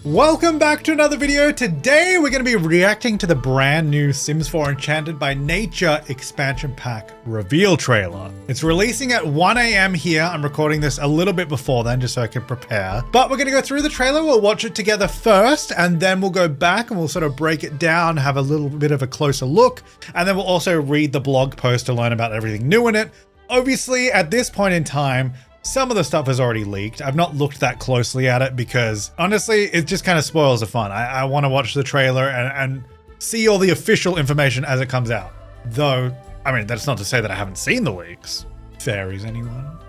Welcome back to another video. Today we're going to be reacting to the brand new Sims 4 Enchanted by Nature expansion pack reveal trailer. It's releasing at 1 AM here. I'm recording this a little bit before then just so I can prepare. But we're going to go through the trailer. We'll watch it together first and then we'll go back and we'll sort of break it down, have a little bit of a closer look. And then we'll also read the blog post to learn about everything new in it. Obviously, at this point in time, some of the stuff has already leaked. I've not looked that closely at it because honestly, it just kind of spoils the fun. I want to watch the trailer and see all the official information as it comes out. Though, I mean, that's not to say that I haven't seen the leaks. Fairies, anyone?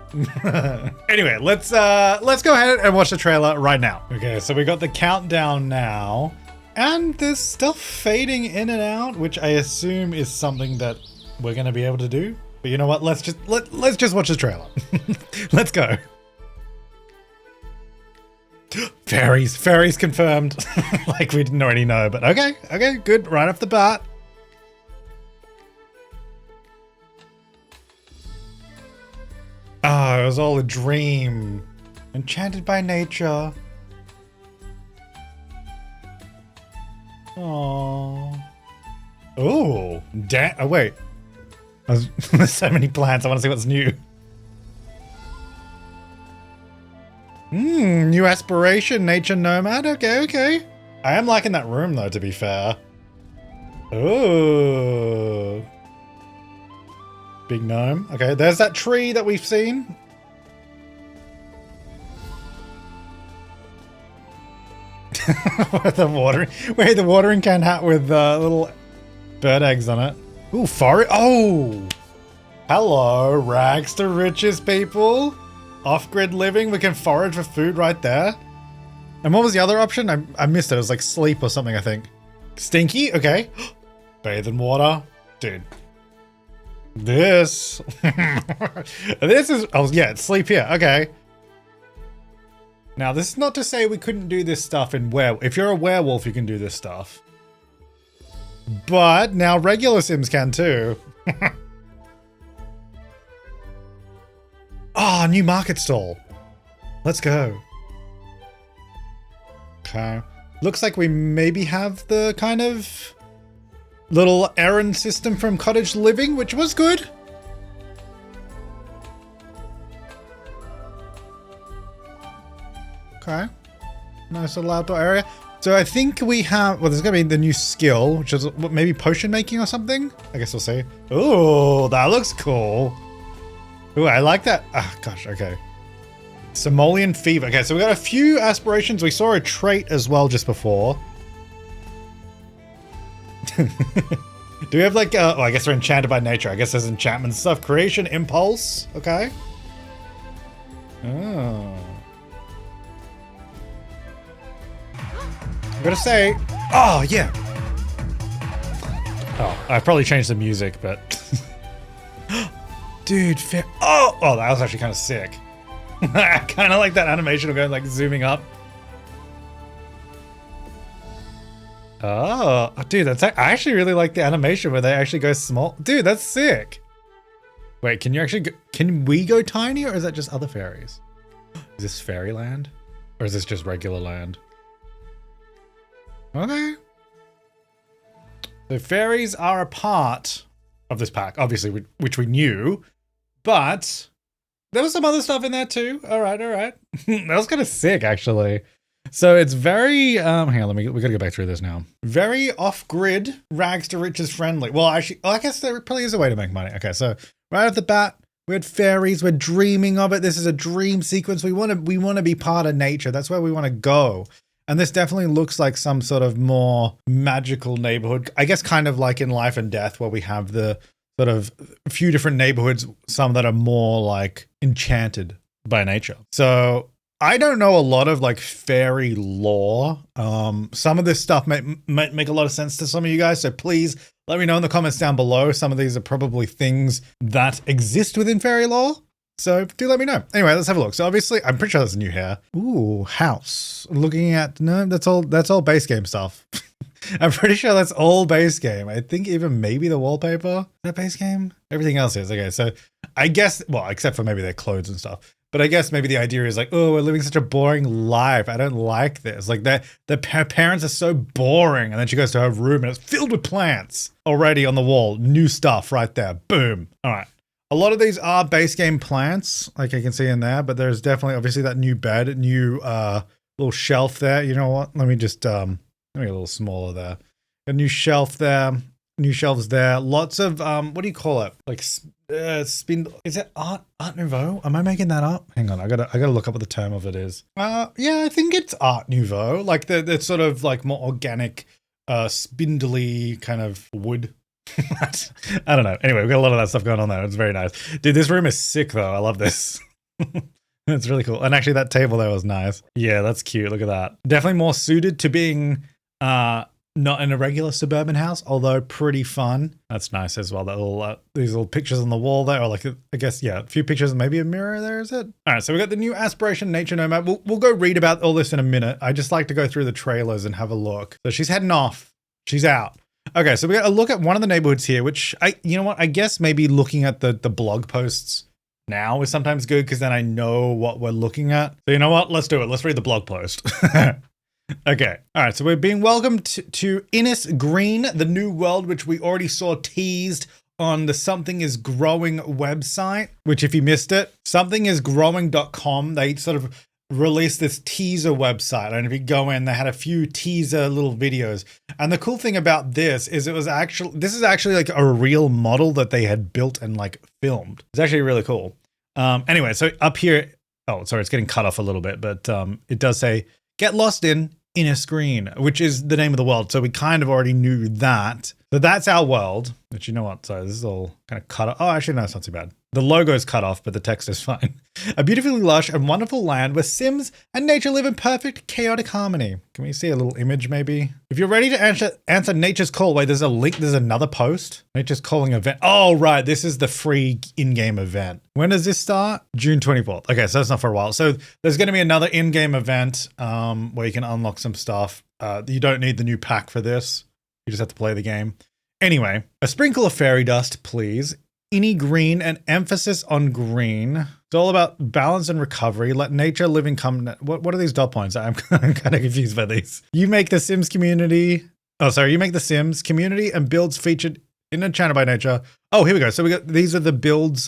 Anyway, let's go ahead and watch the trailer right now. Okay, so we got the countdown now. And there's stuff fading in and out, which I assume is something that we're going to be able to do. But you know what? Let's just watch the trailer. Let's go. Fairies confirmed. Like we didn't already know, but okay, good. Right off the bat. Oh, it was all a dream. Enchanted by nature. Oh. Oh, damn. Oh, wait. There's so many plants. I want to see what's new. New aspiration, nature nomad. Okay. I am liking that room though, to be fair. Oh. Big gnome. Okay, there's that tree that we've seen. The watering can hat with little bird eggs on it. Ooh, forest. Oh, hello, rags to riches, people. Off-grid living. We can forage for food right there. And what was the other option? I missed it. It was like sleep or something, I think. Stinky. Okay. Bathe in water, dude. This. This is. Oh yeah, it's sleep here. Okay. Now this is not to say we couldn't do this stuff in werewolf. If you're a werewolf, you can do this stuff. But now regular Sims can too. Oh, new market stall. Let's go. Okay. Looks like we maybe have the kind of little errand system from Cottage Living, which was good. Okay. Nice little outdoor area. So I think we have, well, there's gonna be the new skill, which is maybe potion making or something. I guess we'll see. Oh, that looks cool. Oh, I like that. Ah, gosh, okay. Simoleon fever. Okay, so we got a few aspirations. We saw a trait as well just before. Do we have like, oh, I guess we're enchanted by nature. I guess there's enchantment stuff. Creation, impulse. Okay. Oh. I'm gonna say, oh yeah. Oh, I probably changed the music, but dude, oh, that was actually kind of sick. I kind of like that animation of going like zooming up. Oh, dude, I actually really like the animation where they actually go small. Dude, that's sick. Wait, can you actually go, can we go tiny or is that just other fairies? Is this fairyland or is this just regular land? Okay. So fairies are a part of this pack, obviously, which we knew, but there was some other stuff in there too. All right. That was kind of sick, actually. So it's very, hang on, we gotta go back through this now. Very off-grid, rags to riches friendly. Well, actually, I guess there probably is a way to make money. Okay, so right off the bat, we had fairies, we're dreaming of it. This is a dream sequence. We want to be part of nature. That's where we want to go. And this definitely looks like some sort of more magical neighborhood. I guess kind of like in Life and Death where we have the sort of a few different neighborhoods, some that are more like enchanted by nature. So I don't know a lot of like fairy lore. Some of this stuff might make a lot of sense to some of you guys. So please let me know in the comments down below. Some of these are probably things that exist within fairy lore. So do let me know. Anyway, let's have a look. So obviously, I'm pretty sure there's a new here. Ooh, house. Looking at, no, that's all base game stuff. I'm pretty sure that's all base game. I think even maybe the wallpaper. Is that base game? Everything else is. Okay, so I guess, well, except for maybe their clothes and stuff. But I guess maybe the idea is like, oh, we're living such a boring life. I don't like this. Like the parents are so boring. And then she goes to her room and it's filled with plants already on the wall. New stuff right there. Boom. All right. A lot of these are base game plants, like I can see in there, but there's definitely obviously that new bed, new little shelf there. You know what? Let me just let me get a little smaller there. A new shelf there. New shelves there. Lots of what do you call it? Like spin. Is it Art Nouveau? Am I making that up? Hang on, I gotta look up what the term of it is. Yeah, I think it's Art Nouveau. Like the sort of like more organic, spindly kind of wood. I don't know. Anyway, we've got a lot of that stuff going on there. It's very nice, dude. This room is sick though. I love this. It's really cool. And actually, that table there was nice. Yeah, that's cute. Look at that. Definitely more suited to being not in a regular suburban house, although pretty fun. That's nice as well. That little these little pictures on the wall there, or like I guess a few pictures, and maybe a mirror there. Is it? All right, so we got the new Aspiration Nature Nomad. We'll go read about all this in a minute. I just like to go through the trailers and have a look. So she's heading off. She's out. Okay, so we got a look at one of the neighborhoods here, which you know what? I guess maybe looking at the blog posts now is sometimes good because then I know what we're looking at. So you know what? Let's do it. Let's read the blog post. Okay. All right. So we're being welcomed to Innis Green, the new world, which we already saw teased on the Something Is Growing website, which if you missed it, somethingisgrowing.com, they sort of released this teaser website. And if you go in, they had a few teaser little videos. And the cool thing about this is this is actually like a real model that they had built and like filmed. It's actually really cool. Anyway, so up here, oh, sorry, it's getting cut off a little bit, but it does say, get lost in Innis Green, which is the name of the world. So we kind of already knew that. So that's our world. But you know what? Sorry, this is all kind of cut off. Oh, actually, no, it's not too bad. The logo is cut off, but the text is fine. A beautifully lush and wonderful land where Sims and nature live in perfect chaotic harmony. Can we see a little image maybe? If you're ready to answer Nature's Call, wait, there's a link. There's another post. Nature's Calling event. Oh, right. This is the free in-game event. When does this start? June 24th. Okay, so that's not for a while. So there's going to be another in-game event where you can unlock some stuff. You don't need the new pack for this. You just have to play the game. Anyway, a sprinkle of fairy dust, please. Any green, an emphasis on green. It's all about balance and recovery. Let nature live in What are these dot points? I'm kind of confused by these. You make the Sims community. Oh, sorry. You make the Sims community and builds featured in Enchanted by Nature. Oh, here we go. So we got these are the builds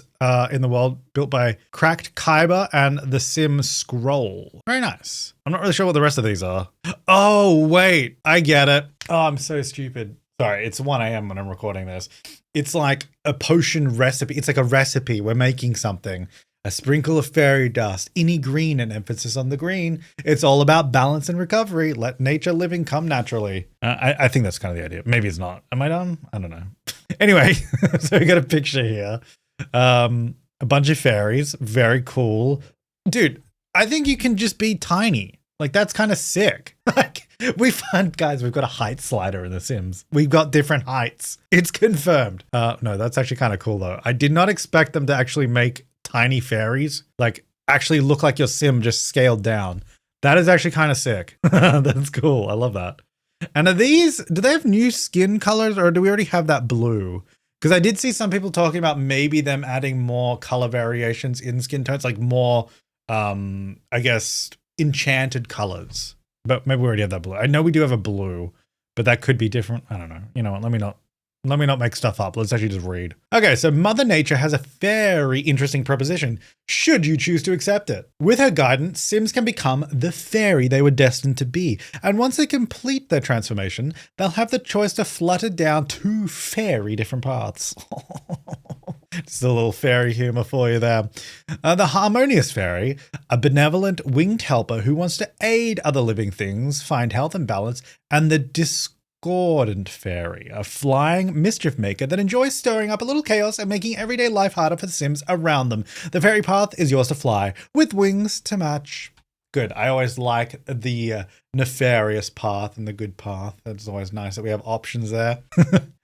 in the world built by Cracked Kyber and the Sim Scroll. Very nice. I'm not really sure what the rest of these are. Oh, wait. I get it. Oh, I'm so stupid. Sorry, it's 1 a.m. when I'm recording this. It's like a potion recipe. It's like a recipe. We're making something. A sprinkle of fairy dust, any green, an emphasis on the green. It's all about balance and recovery. Let nature living come naturally. I think that's kind of the idea. Maybe it's not. Am I done? I don't know. Anyway, so we got a picture here. A bunch of fairies. Very cool. Dude, I think you can just be tiny. Like, that's kind of sick. Like, guys, we've got a height slider in The Sims. We've got different heights. It's confirmed. No, that's actually kind of cool, though. I did not expect them to actually make tiny fairies, like, actually look like your Sim just scaled down. That is actually kind of sick. That's cool. I love that. And do they have new skin colors, or do we already have that blue? Because I did see some people talking about maybe them adding more color variations in skin tones, like more, I guess, enchanted colors. But maybe we already have that blue. I know we do have a blue, but that could be different. I don't know. You know what? Let me not make stuff up. Let's actually just read. Okay, so Mother Nature has a very interesting proposition, should you choose to accept it. With her guidance, Sims can become the fairy they were destined to be. And once they complete their transformation, they'll have the choice to flutter down 2 very different paths. Just a little fairy humor for you there. The harmonious fairy, a benevolent winged helper who wants to aid other living things find health and balance, and the discordant fairy, a flying mischief maker that enjoys stirring up a little chaos and making everyday life harder for the Sims around them. The fairy path is yours to fly, with wings to match. Good. I always like the nefarious path and the good path. It's always nice that we have options there.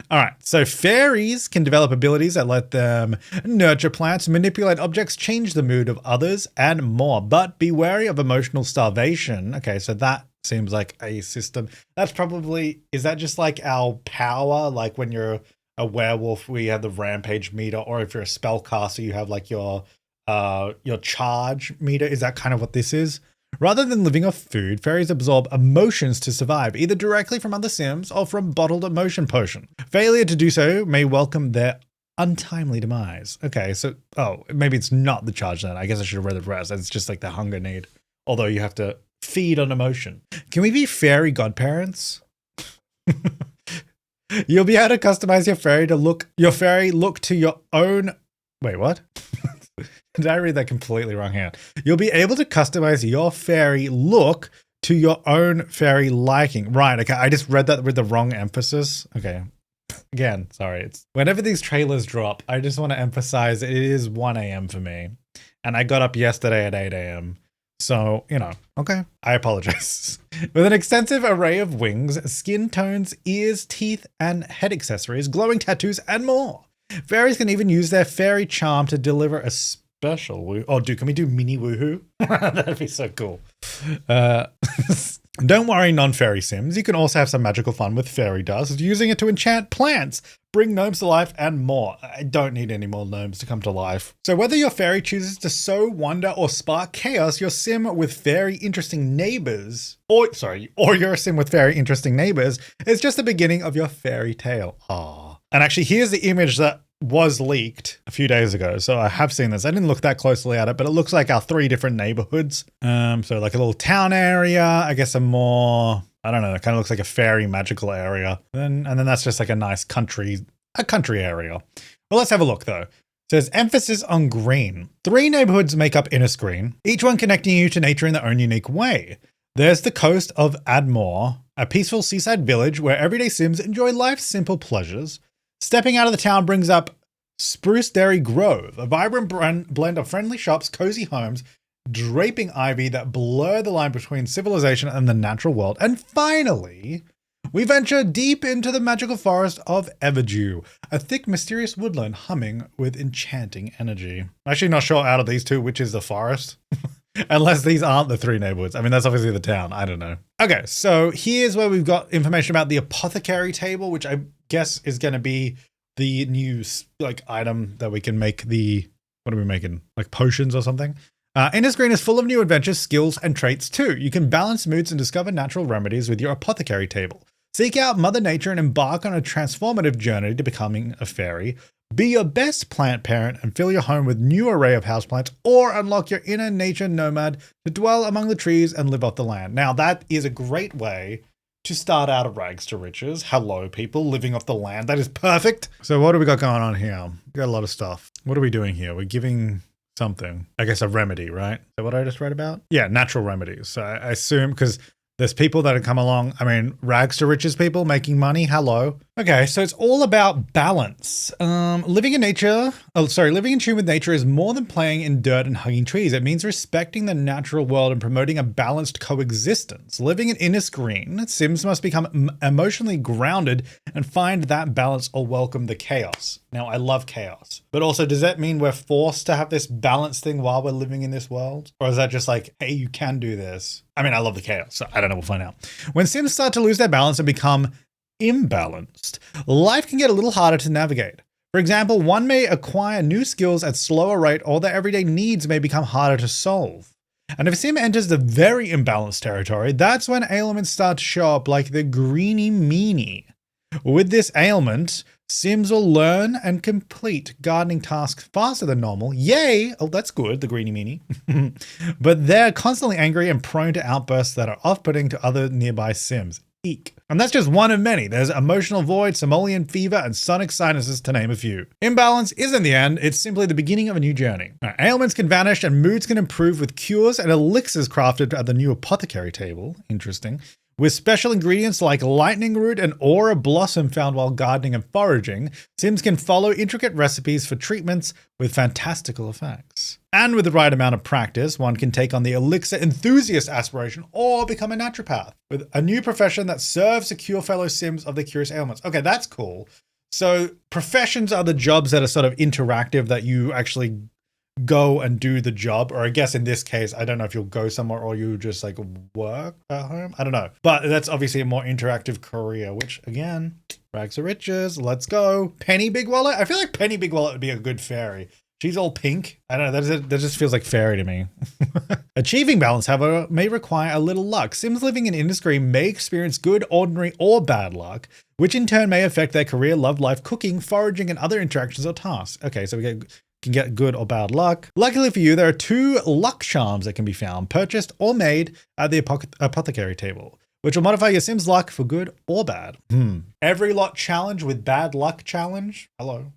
All right. So fairies can develop abilities that let them nurture plants, manipulate objects, change the mood of others, and more. But be wary of emotional starvation. Okay. So that seems like a system. That's probably, is that just like our power? Like when you're a werewolf, we have the rampage meter, or if you're a spellcaster, you have like your your charge meter. Is that kind of what this is? Rather than living off food, fairies absorb emotions to survive, either directly from other Sims or from bottled emotion potion. Failure to do so may welcome their untimely demise. Okay, so, oh, maybe it's not the charge then. I guess I should have read the rest. It's just like the hunger need. Although you have to feed on emotion. Can we be fairy godparents? You'll be able to customize your fairy look to your own. Wait, what? Did I read that completely wrong here? You'll be able to customize your fairy look to your own fairy liking. Right, okay, I just read that with the wrong emphasis. Okay, again, sorry. It's whenever these trailers drop, I just want to emphasize it is 1 a.m. for me. And I got up yesterday at 8 a.m. So, you know, okay, I apologize. With an extensive array of wings, skin tones, ears, teeth, and head accessories, glowing tattoos, and more. Fairies can even use their fairy charm to deliver a special woo. Oh, dude, can we do mini woohoo? That'd be so cool. Don't worry, non-fairy Sims. You can also have some magical fun with fairy dust, using it to enchant plants, bring gnomes to life, and more. I don't need any more gnomes to come to life. So whether your fairy chooses to sow wonder or spark chaos, your sim with very interesting neighbors, or your sim with very interesting neighbors is just the beginning of your fairy tale. Aww. And actually, here's the image that was leaked a few days ago. So I have seen this. I didn't look that closely at it, but it looks like our 3 different neighborhoods. So like a little town area, I guess a more, I don't know, it kind of looks like a fairy magical area. And then that's just like a nice country area. Well, let's have a look though. It says emphasis on green. 3 neighborhoods make up Inner Screen, each one connecting you to nature in their own unique way. There's the coast of Admore, a peaceful seaside village where everyday Sims enjoy life's simple pleasures. Stepping out of the town brings up Spruce Dairy Grove, a vibrant blend of friendly shops, cozy homes, draping ivy that blur the line between civilization and the natural world. And finally, we venture deep into the magical forest of Everdew, a thick, mysterious woodland humming with enchanting energy. I'm actually not sure out of these 2 which is the forest. Unless these aren't the 3 neighborhoods. I mean, that's obviously the town. I don't know. Okay, so here's where we've got information about the apothecary table, which I guess is going to be the new like item that we can make the, what are we making? Like potions or something? Inner Screen is full of new adventures, skills, and traits too. You can balance moods and discover natural remedies with your apothecary table. Seek out Mother Nature and embark on a transformative journey to becoming a fairy. Be your best plant parent and fill your home with new array of houseplants, or unlock your inner nature nomad to dwell among the trees and live off the land. Now, that is a great way to start out of rags to riches. Hello, people living off the land. That is perfect. So what do we got going on here? We got a lot of stuff. What are we doing here? We're giving something, I guess a remedy, right? Is that what I just read about? Yeah, natural remedies. So I assume because there's people that have come along, I mean, rags to riches people making money. Hello. Okay, so it's all about balance. Living in tune with nature is more than playing in dirt and hugging trees. It means respecting the natural world and promoting a balanced coexistence. Living in Inner Screen, Sims must become emotionally grounded and find that balance or welcome the chaos. Now, I love chaos, but also does that mean we're forced to have this balance thing while we're living in this world? Or is that just like, hey, you can do this? I mean, I love the chaos, so I don't know, we'll find out. When Sims start to lose their balance and become imbalanced, life can get a little harder to navigate. For example, one may acquire new skills at slower rate, or their everyday needs may become harder to solve. And if a Sim enters the very imbalanced territory, that's when ailments start to show up like the greeny meanie. With this ailment, Sims will learn and complete gardening tasks faster than normal. Yay! Oh, that's good, the greeny meanie. But they're constantly angry and prone to outbursts that are off-putting to other nearby Sims. Eek. And that's just one of many. There's emotional void, simoleon fever, and sonic sinuses, to name a few. Imbalance isn't the end, it's simply the beginning of a new journey. Now, ailments can vanish and moods can improve with cures and elixirs crafted at the new apothecary table. Interesting. With special ingredients like lightning root and aura blossom found while gardening and foraging, Sims can follow intricate recipes for treatments with fantastical effects. And with the right amount of practice, one can take on the elixir enthusiast aspiration or become a naturopath, with a new profession that serves to cure fellow Sims of their curious ailments. Okay, that's cool. So professions are the jobs that are sort of interactive, that you actually go and do the job, or I guess in this case, I don't know if you'll go somewhere or you just like work at home. I don't know, but that's obviously a more interactive career, which again, rags to riches. Let's go. Penny Big Wallet. I feel like Penny Big Wallet would be a good fairy. She's all pink. I don't know, that just feels like fairy to me. Achieving balance, however, may require a little luck. Sims living in Industry may experience good, ordinary, or bad luck, which in turn may affect their career, love life, cooking, foraging, and other interactions or tasks. Okay, so can get good or bad luck. Luckily for you, there are 2 luck charms that can be found, purchased or made at the apothecary table, which will modify your Sim's luck for good or bad. Every lot challenge with bad luck challenge. Hello.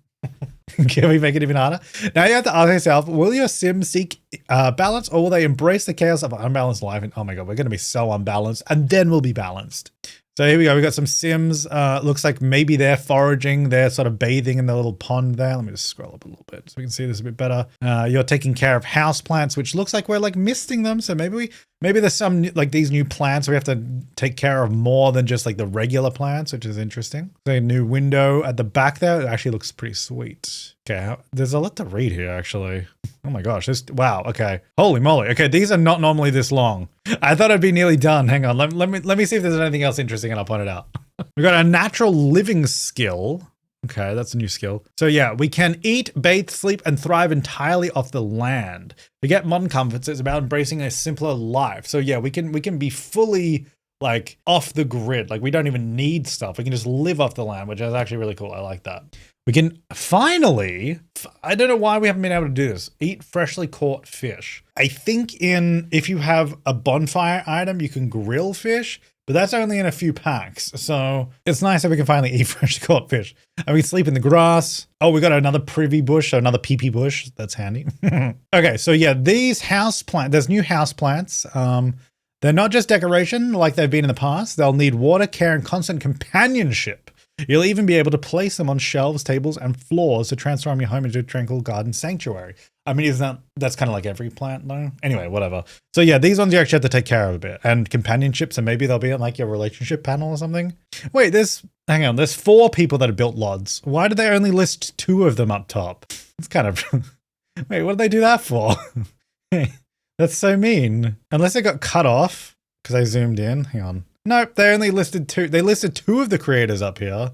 Can we make it even harder? Now you have to ask yourself, will your Sim seek balance, or will they embrace the chaos of an unbalanced life? And oh my God, we're going to be so unbalanced, and then we'll be balanced. So here we go. We got some Sims. Looks like maybe they're foraging. They're sort of bathing in the little pond there. Let me just scroll up a little bit so we can see this a bit better. You're taking care of house plants, which looks like we're like misting them. So maybe there's some like these new plants we have to take care of more than just like the regular plants, which is interesting. So a new window at the back there. It actually looks pretty sweet. Okay, there's a lot to read here actually. Oh my gosh, wow, okay. Holy moly. Okay, these are not normally this long. I thought I'd be nearly done. Hang on, let me see if there's anything else interesting and I'll point it out. We got a natural living skill. Okay, that's a new skill. So yeah, we can eat, bathe, sleep, and thrive entirely off the land. Forget modern comforts, it's about embracing a simpler life. So yeah, we can be fully like off the grid. Like we don't even need stuff. We can just live off the land, which is actually really cool. I like that. We can finally, I don't know why we haven't been able to do this, eat freshly caught fish. I think if you have a bonfire item, you can grill fish, but that's only in a few packs. So it's nice that we can finally eat freshly caught fish. And we sleep in the grass. Oh, we got another privy bush, so another pee bush. That's handy. Okay, so yeah, these house plants, there's new house plants. They're not just decoration like they've been in the past. They'll need water, care, and constant companionship. You'll even be able to place them on shelves, tables, and floors to transform your home into a tranquil garden sanctuary. I mean, that's kind of like every plant though? Anyway, whatever. So yeah, these ones you actually have to take care of a bit. And companionship, so maybe they'll be on like your relationship panel or something. Wait, hang on, there's 4 people that have built LODs. Why did they only list 2 of them up top? It's kind of, wait, what did they do that for? That's so mean. Unless it got cut off, because I zoomed in, hang on. Nope, they only listed 2. They listed 2 of the creators up here.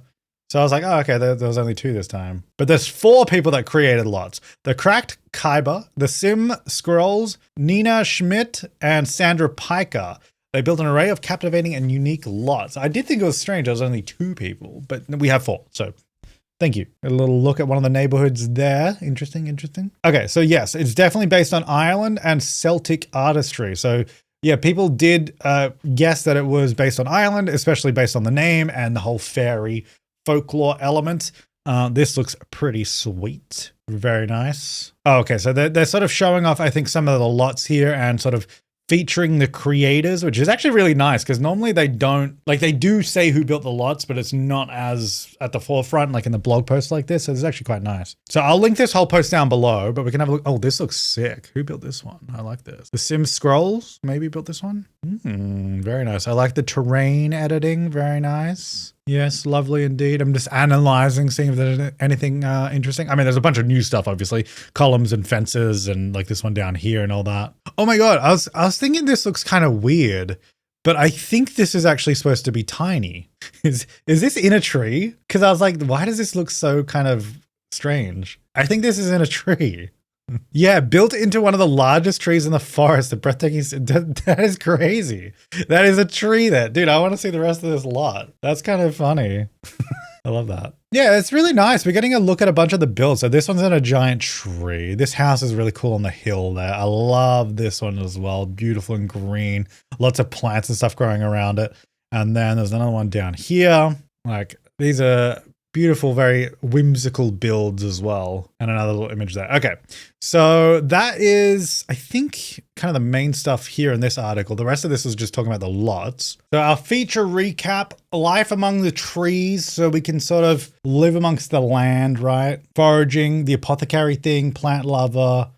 So I was like, oh, okay, there was only 2 this time. But there's 4 people that created lots. The Cracked Kyber, the Sim Scrolls, Nina Schmidt, and Sandra Piker. They built an array of captivating and unique lots. I did think it was strange there was only 2 people, but we have 4, so thank you. A little look at one of the neighborhoods there. Interesting. Okay, so yes, it's definitely based on Ireland and Celtic artistry. So yeah, people did guess that it was based on Ireland, especially based on the name and the whole fairy folklore element. This looks pretty sweet. Very nice. Oh, okay, so they're sort of showing off, I think, some of the lots here and sort of featuring the creators, which is actually really nice because normally they don't, like they do say who built the lots, but it's not as at the forefront like in the blog post like this. So it's actually quite nice. So I'll link this whole post down below, but we can have a look. Oh, this looks sick. Who built this one? I like this. The Sim Scrolls maybe built this one. Very nice. I like the terrain editing. Very nice. Yes, lovely indeed. I'm just analyzing, seeing if there's anything interesting. I mean, there's a bunch of new stuff, obviously. Columns and fences and like this one down here and all that. Oh my God, I was thinking this looks kind of weird, but I think this is actually supposed to be tiny. Is this in a tree? Because I was like, why does this look so kind of strange? I think this is in a tree. Yeah, built into one of the largest trees in the forest. The breathtaking, that is crazy. That is a tree there. Dude, I want to see the rest of this lot. That's kind of funny. I love that. Yeah, it's really nice. We're getting a look at a bunch of the builds. So this one's in a giant tree. This house is really cool on the hill there. I love this one as well. Beautiful and green. Lots of plants and stuff growing around it. And then there's another one down here. Like these are beautiful, very whimsical builds as well. And another little image there. Okay, so that is, I think, kind of the main stuff here in this article. The rest of this is just talking about the lots. So our feature recap, life among the trees. So we can sort of live amongst the land, right? Foraging, the apothecary thing, plant lover,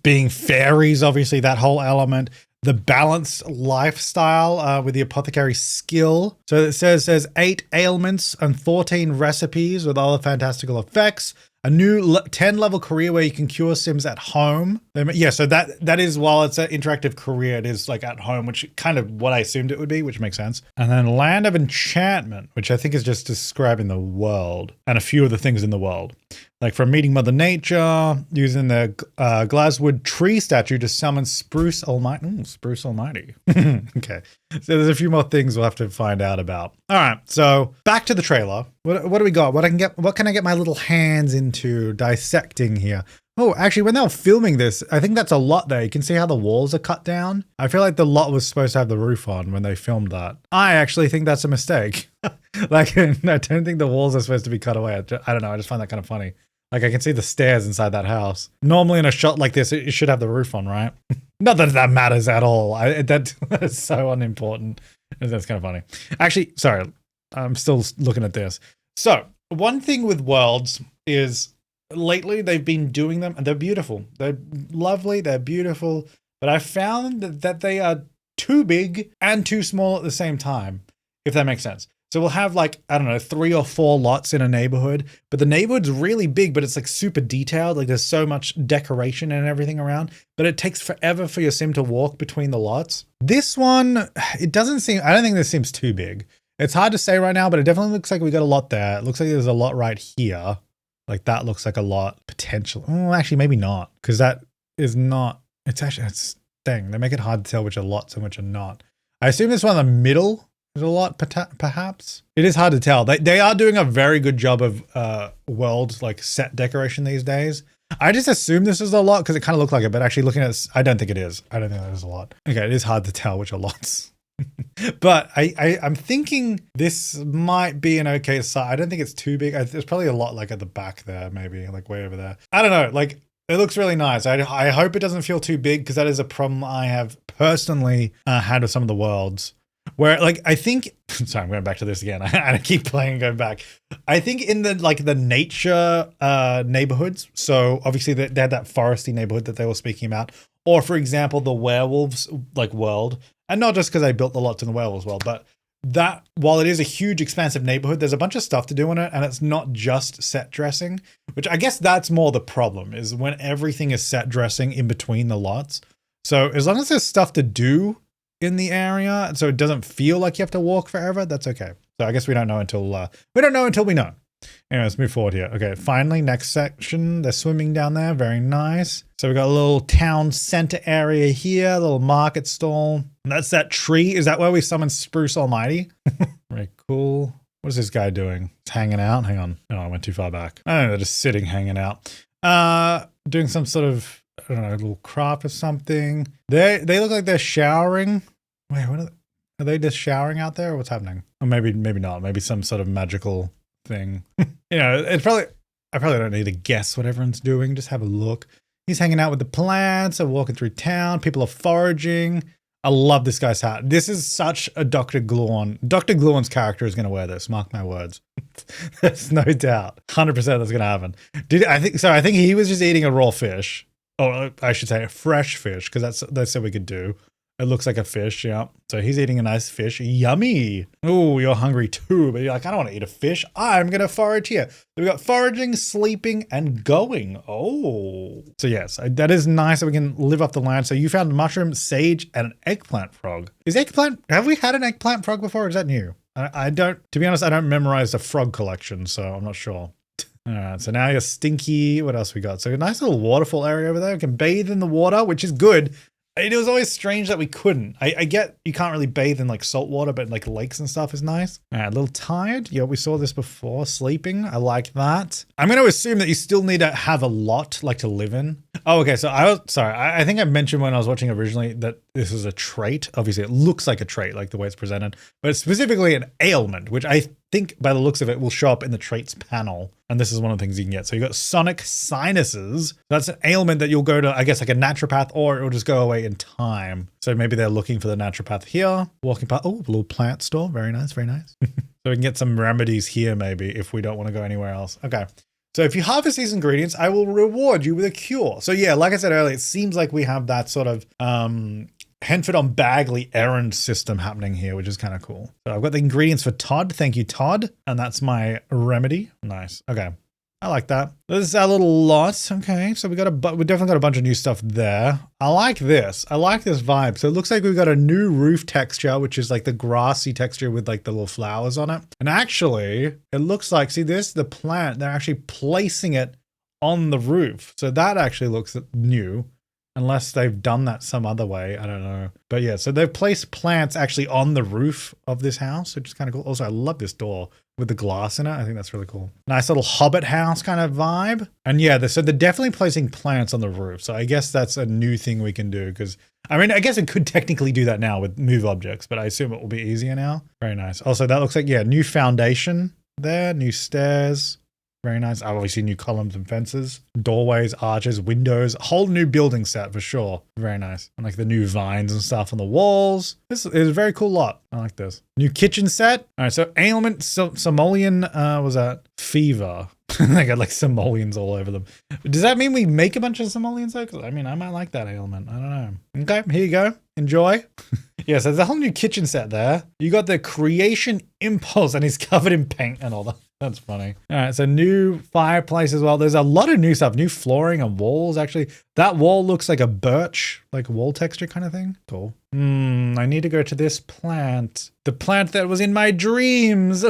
being fairies, obviously, that whole element. The balanced lifestyle with the apothecary skill. So it says there's 8 ailments and 14 recipes with all the fantastical effects. A new 10 level career where you can cure Sims at home. Yeah, so that is, while it's an interactive career, it is like at home, which kind of what I assumed it would be, which makes sense. And then Land of Enchantment, which I think is just describing the world and a few of the things in the world. Like from meeting Mother Nature, using the glasswood tree statue to summon Spruce Almighty. Ooh, Spruce Almighty. Okay. So there's a few more things we'll have to find out about. All right. So back to the trailer. What do we got? What can I get my little hands into dissecting here? Oh, actually, when they were filming this, I think that's a lot there. You can see how the walls are cut down. I feel like the lot was supposed to have the roof on when they filmed that. I actually think that's a mistake. Like, I don't think the walls are supposed to be cut away. I don't know. I just find that kind of funny. Like, I can see the stairs inside that house. Normally in a shot like this, it should have the roof on, right? Not that that matters at all. That's so unimportant. That's kind of funny. Actually, sorry. I'm still looking at this. So, one thing with worlds is lately they've been doing them and they're beautiful. They're lovely. They're beautiful. But I found that they are too big and too small at the same time, if that makes sense. So we'll have like, I don't know, 3 or 4 lots in a neighborhood, but the neighborhood's really big, but it's like super detailed. Like there's so much decoration and everything around, but it takes forever for your sim to walk between the lots. This one, it doesn't seem, I don't think this seems too big. It's hard to say right now, but it definitely looks like we got a lot there. It looks like there's a lot right here. Like that looks like a lot potential. Oh, actually maybe not, because that is not, it's thing. They make it hard to tell which are lots and which are not. I assume this one in the middle is a lot, perhaps. It is hard to tell. They are doing a very good job of world like set decoration these days. I just assume this is a lot because it kind of looked like it, but actually looking at it, I don't think it is. I don't think that is a lot. Okay, it is hard to tell which are lots. But I'm thinking this might be an okay size. I don't think it's too big. There's probably a lot like at the back there, maybe like way over there. I don't know. Like it looks really nice. I hope it doesn't feel too big because that is a problem I have personally had with some of the worlds. Where like I think, sorry, I'm going back to this again. I keep playing and going back. I think in the like the nature neighborhoods. So obviously they had that foresty neighborhood that they were speaking about, or for example the werewolves like world, and not just because I built the lots in the werewolves world, but that while it is a huge expansive neighborhood, there's a bunch of stuff to do in it, and it's not just set dressing. Which I guess that's more the problem is when everything is set dressing in between the lots. So as long as there's stuff to do in the area, so it doesn't feel like you have to walk forever, that's okay. So I guess we don't know until we know. Anyway, let's move forward here. Okay, finally, next section. They're swimming down there. Very nice. So we got a little town center area here, a little market stall. And that's that tree. Is that where we summon Spruce Almighty? Very cool. What is this guy doing? He's hanging out. Hang on. Oh, I went too far back. I don't know. They're just sitting, hanging out. Doing some sort of, I don't know, a little craft or something. They look like they're showering. Wait, are they just showering out there or what's happening? Or maybe not. Maybe some sort of magical thing. You know, I probably don't need to guess what everyone's doing. Just have a look. He's hanging out with the plants. They're walking through town. People are foraging. I love this guy's hat. This is such a Dr. Gluon. Dr. Gluon's character is going to wear this. Mark my words. There's no doubt. 100% that's going to happen. I think he was just eating a raw fish. Or I should say a fresh fish, because that's what we could do. It looks like a fish, yeah. So he's eating a nice fish. Yummy. Oh, you're hungry too, but you're like, I don't want to eat a fish. I'm going to forage here. So we got foraging, sleeping, and going. Oh. So yes, that is nice that we can live off the land. So you found mushroom, sage, and an eggplant frog. Have we had an eggplant frog before, or is that new? I don't, to be honest, I don't memorize the frog collection, so I'm not sure. All right, so now you're stinky. What else we got? So a nice little waterfall area over there. We can bathe in the water, which is good. It was always strange that we couldn't. I get you can't really bathe in like salt water, but like lakes and stuff is nice. All right, a little tired. Yeah, we saw this before. Sleeping. I like that. I'm going to assume that you still need to have a lot like to live in. Oh, okay. So I think I mentioned when I was watching originally that this is a trait. Obviously, it looks like a trait, like the way it's presented, but it's specifically an ailment, which I think by the looks of it will show up in the traits panel. And this is one of the things you can get. So you got sonic sinuses. That's an ailment that you'll go to, I guess, like a naturopath, or it'll just go away in time. So maybe they're looking for the naturopath here. Walking past, oh, a little plant store. Very nice, very nice. So we can get some remedies here maybe if we don't want to go anywhere else. Okay. So if you harvest these ingredients, I will reward you with a cure. So yeah, like I said earlier, it seems like we have that sort of Henford on Bagley errand system happening here, which is kind of cool. So I've got the ingredients for Todd. Thank you, Todd. And that's my remedy. Nice. Okay. I like that. This is our little lot. Okay. So we definitely got a bunch of new stuff there. I like this. I like this vibe. So it looks like we've got a new roof texture, which is like the grassy texture with like the little flowers on it. And actually it looks like, see this, the plant, they're actually placing it on the roof. So that actually looks new. Unless they've done that some other way. I don't know. But yeah, so they've placed plants actually on the roof of this house, which is kind of cool. Also, I love this door with the glass in it. I think that's really cool. Nice little hobbit house kind of vibe. And yeah, so they're definitely placing plants on the roof. So I guess that's a new thing we can do because, I mean, I guess it could technically do that now with move objects, but I assume it will be easier now. Very nice. Also, that looks like, yeah, new foundation there, new stairs. Very nice. Obviously new columns and fences, doorways, arches, windows, whole new building set for sure. Very nice. And like the new vines and stuff on the walls. This is a very cool lot. I like this. New kitchen set. All right. So ailment, simoleon, was that fever? They got like simoleons all over them. Does that mean we make a bunch of simoleons though? Cause I mean, I might like that ailment. I don't know. Okay. Here you go. Enjoy. Yeah. So there's a whole new kitchen set there. You got the creation impulse and he's covered in paint and all that. That's funny. All right, so new fireplace as well. There's a lot of new stuff, new flooring and walls. Actually, that wall looks like a birch, like wall texture kind of thing. Cool. I need to go to this plant. The plant that was in my dreams.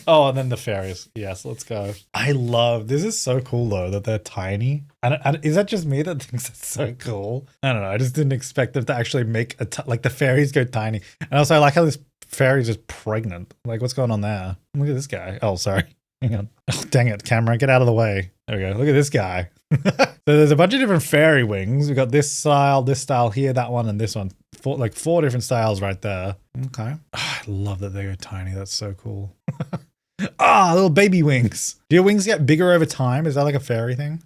Oh, and then the fairies. Yes, let's go. I love, this is so cool though, that they're tiny. Is that just me that thinks it's so cool? I don't know. I just didn't expect them to actually make like the fairies go tiny. And also I like how this fairy's just pregnant. Like, what's going on there? Look at this guy. Oh, sorry. Hang on. Oh, dang it, camera. Get out of the way. There we go. Look at this guy. So there's a bunch of different fairy wings. We've got this style here, that one, and this one. Four different styles right there. Okay. Oh, I love that they go tiny. That's so cool. Little baby wings. Do your wings get bigger over time? Is that like a fairy thing?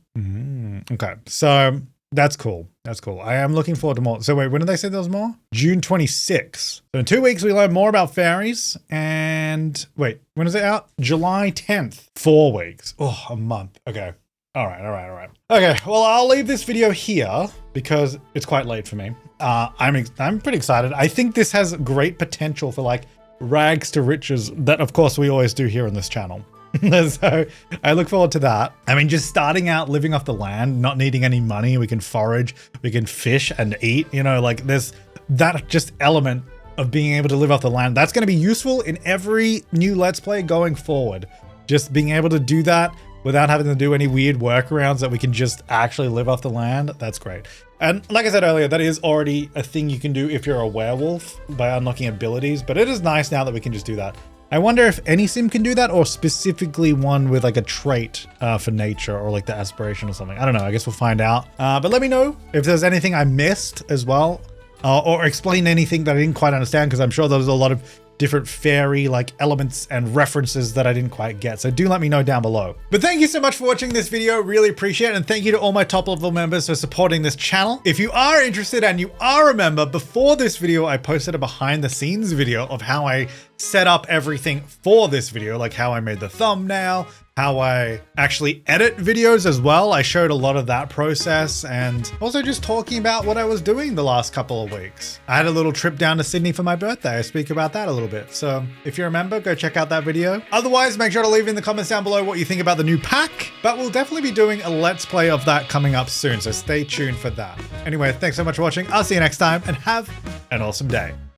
Okay. So that's cool. That's cool. I am looking forward to more. So wait, when did they say there was more? June 26th. So in 2 weeks, we learn more about fairies. And wait, when is it out? July 10th. 4 weeks. Oh, a month. Okay. All right. Okay, well, I'll leave this video here because it's quite late for me. I'm pretty excited. I think this has great potential for like rags to riches that, of course, we always do here on this channel. So I look forward to that. I mean, just starting out living off the land, not needing any money. We can forage, we can fish and eat, you know, like there's that just element of being able to live off the land. That's going to be useful in every new Let's Play going forward. Just being able to do that without having to do any weird workarounds that we can just actually live off the land. That's great. And like I said earlier, that is already a thing you can do if you're a werewolf by unlocking abilities, but it is nice now that we can just do that. I wonder if any sim can do that or specifically one with like a trait for nature or like the aspiration or something. I don't know. I guess we'll find out. But let me know if there's anything I missed as well or explain anything that I didn't quite understand because I'm sure there's a lot of different fairy like elements and references that I didn't quite get. So do let me know down below. But thank you so much for watching this video. Really appreciate it. And thank you to all my top level members for supporting this channel. If you are interested and you are a member, before this video, I posted a behind the scenes video of how I set up everything for this video, like how I made the thumbnail, how I actually edit videos as well. I showed a lot of that process and also just talking about what I was doing the last couple of weeks. I had a little trip down to Sydney for my birthday. I speak about that a little bit. So if you're a member, go check out that video. Otherwise, make sure to leave in the comments down below what you think about the new pack, but we'll definitely be doing a Let's Play of that coming up soon. So stay tuned for that. Anyway, thanks so much for watching. I'll see you next time and have an awesome day.